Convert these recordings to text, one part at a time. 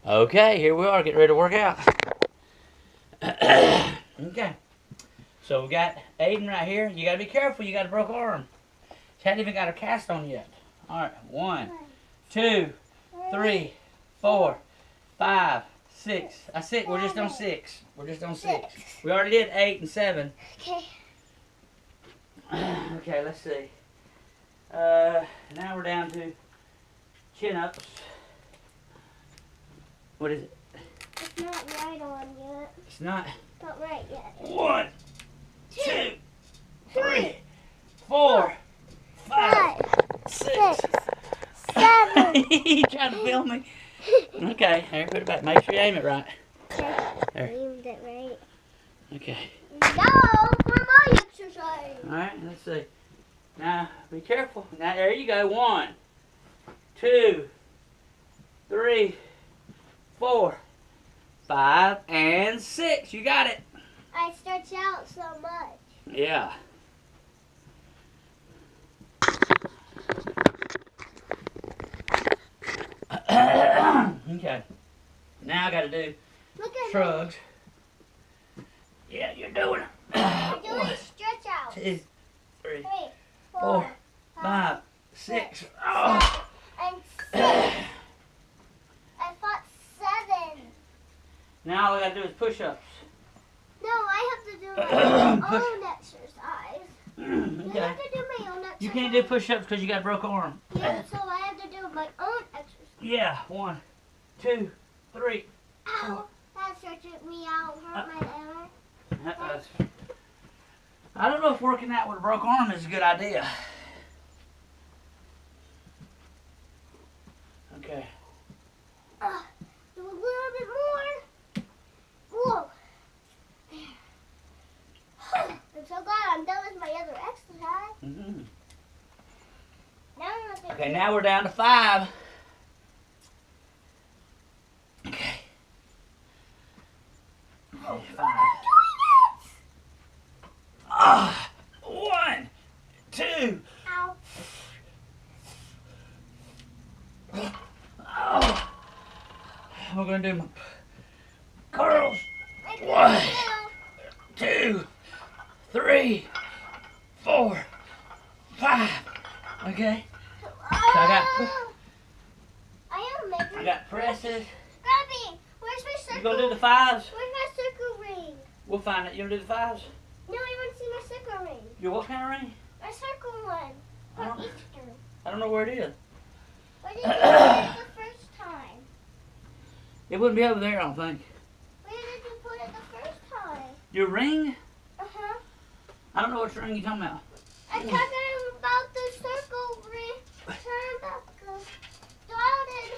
Okay, here we are, getting ready to work out. Okay, so we got Aidynn right here. You gotta be careful, you got a broken arm. She hadn't even got her cast on yet. Alright, 1, 2, 3, 4, 5, 6. That's it, we're just on 6. We're just on 6. We already did 8 and 7. Okay. Okay, let's see. Now we're down to chin-ups. What is it? It's not right on yet. It's not. Not right yet. 1, 2, 3, 4, 5, 6, 7. You trying to film me? Okay, here, put it back. Make sure you aim it right. Okay. There. Aimed it right. Okay. No, for my exercise. Alright, let's see. Now, be careful. Now, there you go. 1, 2, 3, 4, 5, and 6. You got it. I stretch out so much. Yeah. Okay. Now I got to do Look at shrugs. Yeah, you're doing it. I'm doing 1, stretch out. 2, 3, 3, 4, 4, 5, 6. Oh. and 6. I thought 7. Now all I got to do is push-ups. No, I have to do my own exercise. You Okay. have to do my own exercise. You can't do push-ups because you got a broken arm. Yeah, so I have to do my own exercise. Yeah. 1, 2, 3. Ow! That stretches me out, hurt my arm. I don't know if working out with a broken arm is a good idea. Okay. Do a little bit more. Whoa. There. I'm so glad I'm done with my other exercise. Mm-hmm. Now I'm gonna Okay, now we're down to 5. Okay. Okay, 5. 1, 2. Ow. Oh. We're gonna do my curls. 1, 2, 3, 4, 5. Okay. So I got presses. Grabby, where's my circle? You gonna do the 5s? Where's my circle ring? We'll find it. You gonna do the 5s? No, I want to see my circle ring. Your what kind of ring? My circle one. I From don't- Easter. I don't know where it is. Where did you put it the first time? It wouldn't be over there, I don't think. Where did you put it the first time? Your ring? Uh-huh. I don't know which ring you're talking about. I'm talking about the circle ring. I'm talking about the dotted.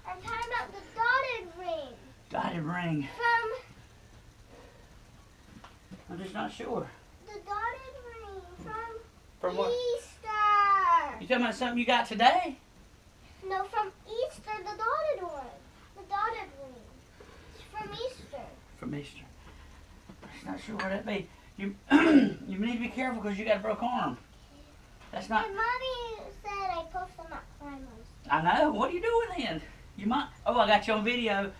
I'm talking about the dotted ring. Dotted ring. From I'm just not sure. the dotted ring From what? Easter. You talking about something you got today? No, from Easter, the dotted one. The dotted ring. It's from Easter. From Easter. I'm just not sure where that be. You you need to be careful because you got a broken arm. That's not. My mommy said I post them at climbers. I know. What are you doing then? You might. Oh, I got you on video.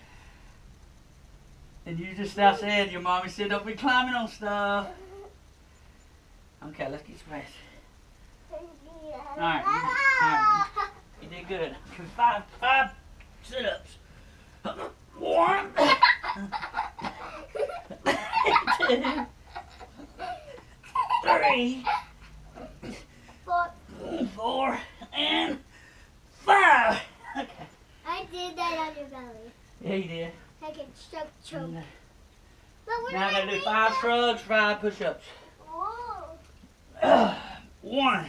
And you just now said your mommy said don't be climbing on stuff. Okay, let's get some rest. Alright, you did good. 5 sit-ups. 1, 2, 3, 4, and 5. Okay. I did that on your belly. Yeah, you did. I can choke. And, But what now I gotta do doing 5 now? shrugs, 5 push-ups. Whoa. 1,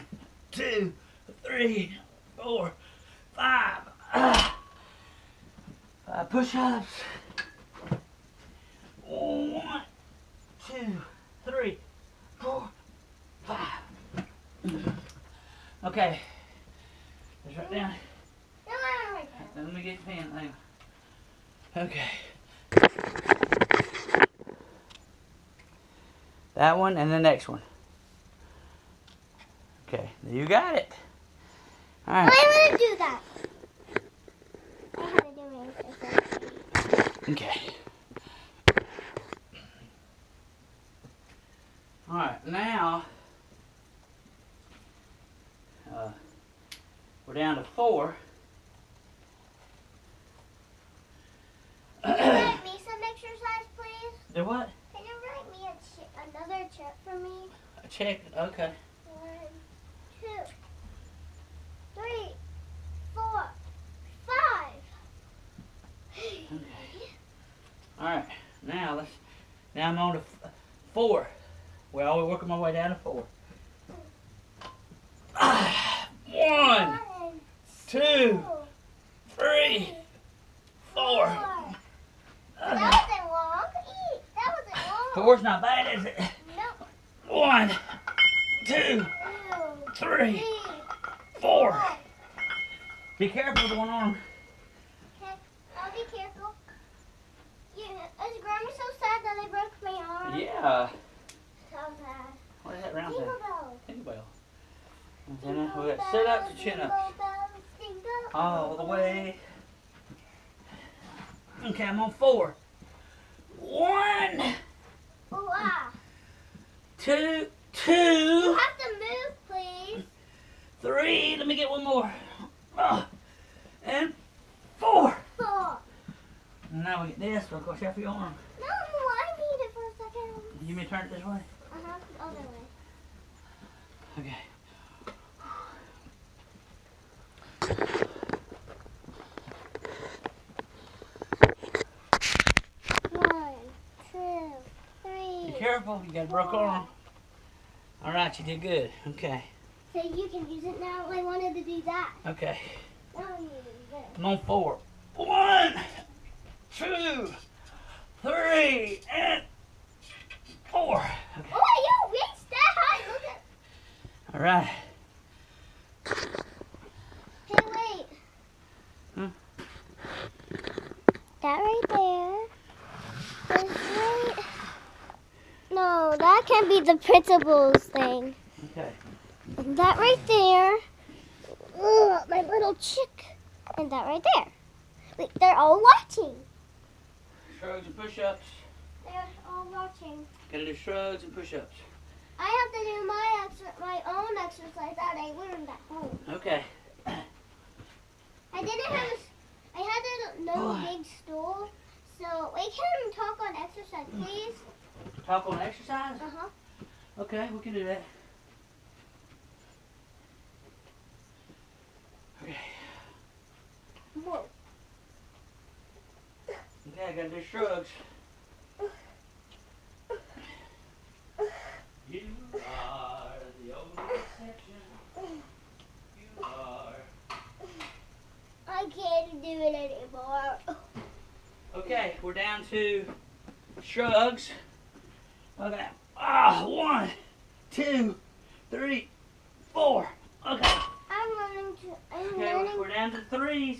2, 3, 4, 5. 5 push-ups. 1, 2, 3, 4, 5. Okay. Let's write down. No, no, no, no. Let me get the pen. Hang on. Okay. That one and the next one. Okay, you got it. All right. I want to do that. I had to do my exercise. Okay. Alright, now we're down to 4. Can you write me some exercise, please? Do what? Can you write me another check for me? A check, okay. 1, 2, 3, 4, 5. Okay. Alright, now I'm on to 4. We're always working my way down to 4. 1, 2, 3, 4. That wasn't long. That wasn't long. 4's not bad, is it? Nope. 1, 2, 3, 4. Be careful with one arm. Okay, I'll be careful. Is Grandma so sad that I broke my arm? Yeah. So sad. What is that round Jingle thing? bells. Tingle bell. And then we got sit ups and chin ups. All the way. Okay, I'm on 4. 1, Ooh, ah. 2, You have to move, please. 3. Let me get one more. And 4. 4. And now we get this. We'll go check for your arm. No, I need it for a second. You may turn it this way. Other way. Okay. One, 2, 3. Be careful. You got a broke arm. All right, you did good. Okay. So you can use it now. I wanted to do that. Okay. Now I need to do this. I'm on 4. 1, 2, 3, and 4. Okay. Oh, you reached that high. Look at. All right. Hey, wait. Hmm? That right there. Is right. No, that can't be the principal's thing. Okay. And that right there. Ugh, my little chick. And that right there. Wait, they're all watching. Shrugs and push-ups. They're all watching. Gotta do shrugs and push-ups. I have to do my own exercise that I learned at home. Okay. I didn't have I had no big stool, so we can talk on exercise, please. Talk on exercise? Uh-huh. Okay, we can do that. Okay. Whoa. Okay, I gotta do shrugs. You are the only exception. You are. I can't do it anymore. Okay, we're down to shrugs. Okay. 1, 2, 3, 4. Okay. I'm Okay, learning. we're down to 3s.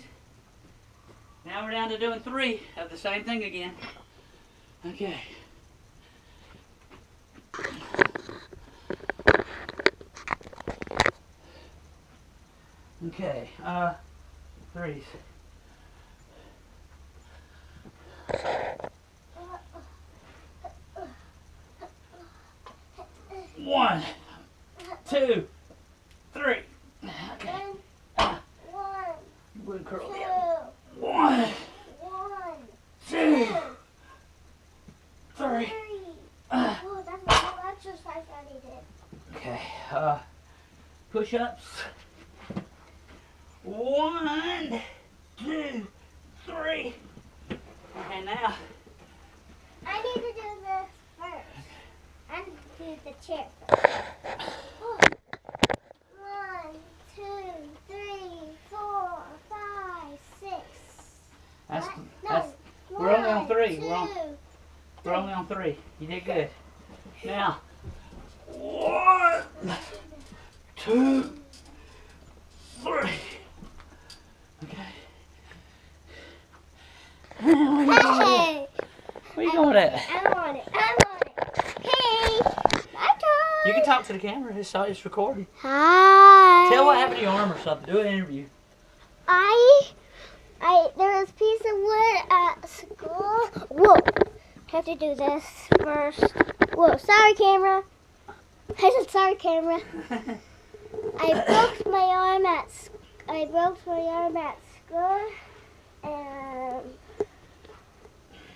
Now we're down to doing 3 of the same thing again. Okay. Okay, 3s. 1, 2, 3. Okay. One, We'll curl two, the other. 1, 2, 3. three. Oh, that's my whole exercise I did. Okay, push-ups. 1, 2, 3. Okay, now. I need to do this first. I need to do the chair. Oh. 1, 2, 3, 4, 5, 6. That's, What? that's, No. we're only on 3. 2, We're only on 3. You did good. Now, 1, 2, 3. Okay. Where Hey! you going at? I'm on it. Hey! My turn! You can talk to the camera. It's recording. Hi! Tell what happened to your arm or something. Do an interview. There was a piece of wood at school have to do this first. Whoa, sorry camera. I said sorry camera. I broke my arm at school, and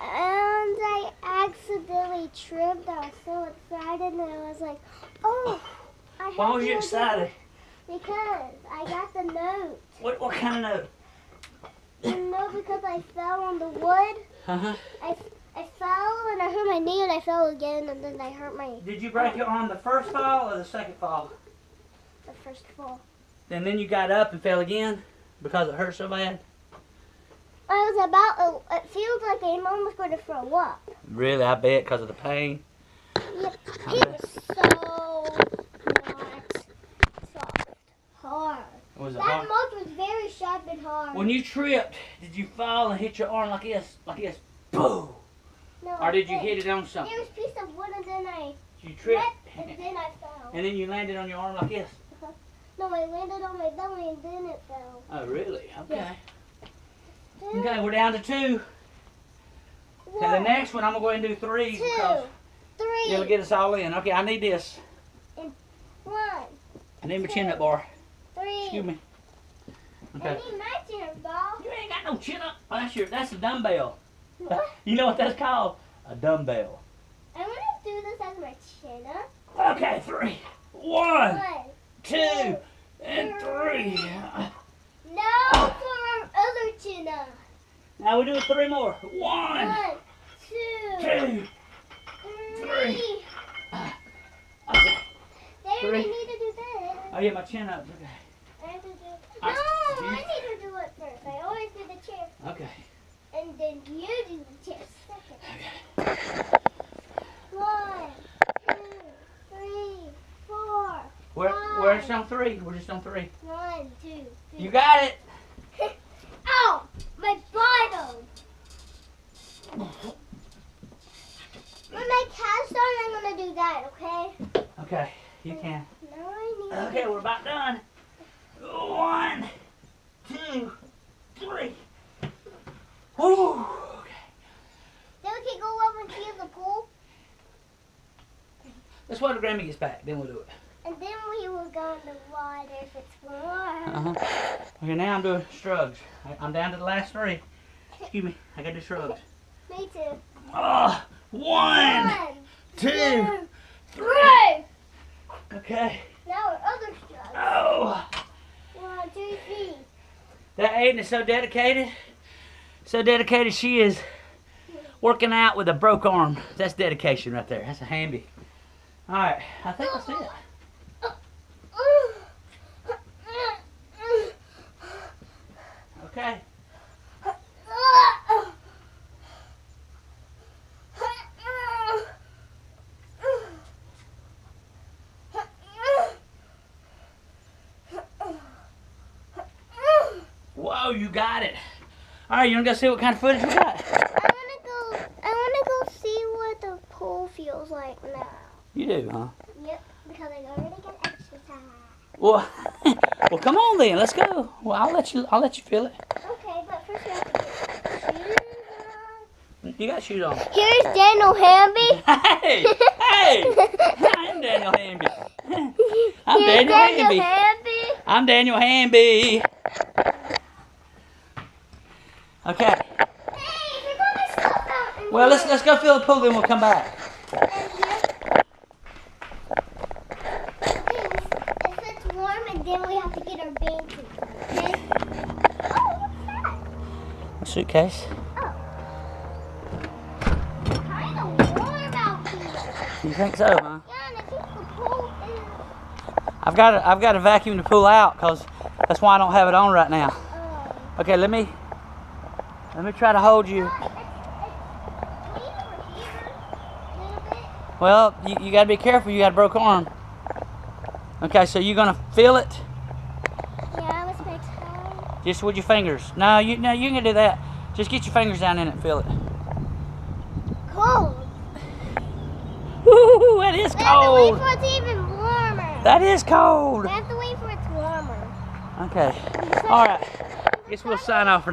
I accidentally tripped. I was so excited, and I was like, oh. Why was you excited? Because I got the note. What kind of note? The note because I fell on the wood. Uh-huh. I fell and I hurt my knee and I fell again and then I hurt my... Did you break your arm the first fall or the second fall? The first fall. And then you got up and fell again because it hurt so bad? I was about, it feels like I'm almost going to throw up. Really, I bet, because of the pain? Yep, it was so not soft, hard. Was it That hard? mulch was very sharp and hard. When you tripped, did you fall and hit your arm like this? Like this? Boom! No, Or did you hit it on something? There was a piece of wood and then I You tripped? and then I fell. And then you landed on your arm like this? No, I landed on my belly and then it fell. Oh, really? Okay. Yeah. Okay, we're down to 2. Okay, the next one, I'm going to go ahead and do 3 because 3. it'll get us all in. Okay, I need this. 1. I need my chin-up bar. 3. Excuse me. Okay. I need my chin ball. You ain't got no chin-up. Oh, that's a dumbbell. What? You know what that's called? A dumbbell. I want to do this as my chin up. Okay, 3. 1, 1, 2, and 3. No, for our other chin up. Now we're doing 3 more. 1, 1, 2, 2. 3. Okay. There, 3. we need to do this. Oh yeah, my chin up. Okay. I have to do. I- No, I need to do it first. I always do the chair, Okay. and then you do the chair second. Okay. 1, 2, 3, 4. We're just on 3. We're just on 3. 1, 2, 3. You got it. Ow! My bottom! When my cast on, I'm gonna do that, okay? Okay, you can. Now I need Okay, we're about done. 1, 2, 3. Woo. Okay. Then we can go up and see the pool, Let's wait till Grandma gets back. Then we'll do it. and then we will go in the water if it's warm. Okay, now I'm doing shrugs. I'm down to the last 3. Excuse me. I gotta do shrugs. Me too. 1, 2, 3. Okay. Now our other strokes. Oh. 1, 2, 3. That Aidynn is so dedicated. So dedicated she is working out with a broke arm. That's dedication right there. That's a Hamby. Alright, I think that's it. Okay. Whoa, you got it. Alright, you wanna go see what kind of footage we got? I wanna go see what the pool feels like now. You do, huh? Yep, because I already got exercise. Well, well, come on then. Let's go. Well, I'll let you feel it. Okay, but first we have to get shoes on. You got shoes on. Here's Daniel Hamby. Hey, hey! I'm Daniel Hamby. I'm Here's Daniel Hamby. Hamby. I'm Daniel Hamby. Okay. Hey, you got my stuff out in Well, here. let's go fill the pool, then we'll come back. And here. If it's warm, and then we have to get our blanket. Okay? Oh, what's that? A suitcase. Oh. Kind of warm out here. You think so, huh? Yeah, and I think the pool is. I've got to vacuum the pool out because that's why I don't have it on right now. Oh. Okay, let me try to hold you. Well, you got to be careful. You got a broke arm. Okay, so you're gonna feel it Yeah, with my toe. just with your fingers. No, you can do that. Just get your fingers down in it and feel it. Cold. Woo, it is We have to wait cold. for it to even warmer. That is cold. We have to wait for it to warmer. Okay. All right. Guess we'll sign off for now.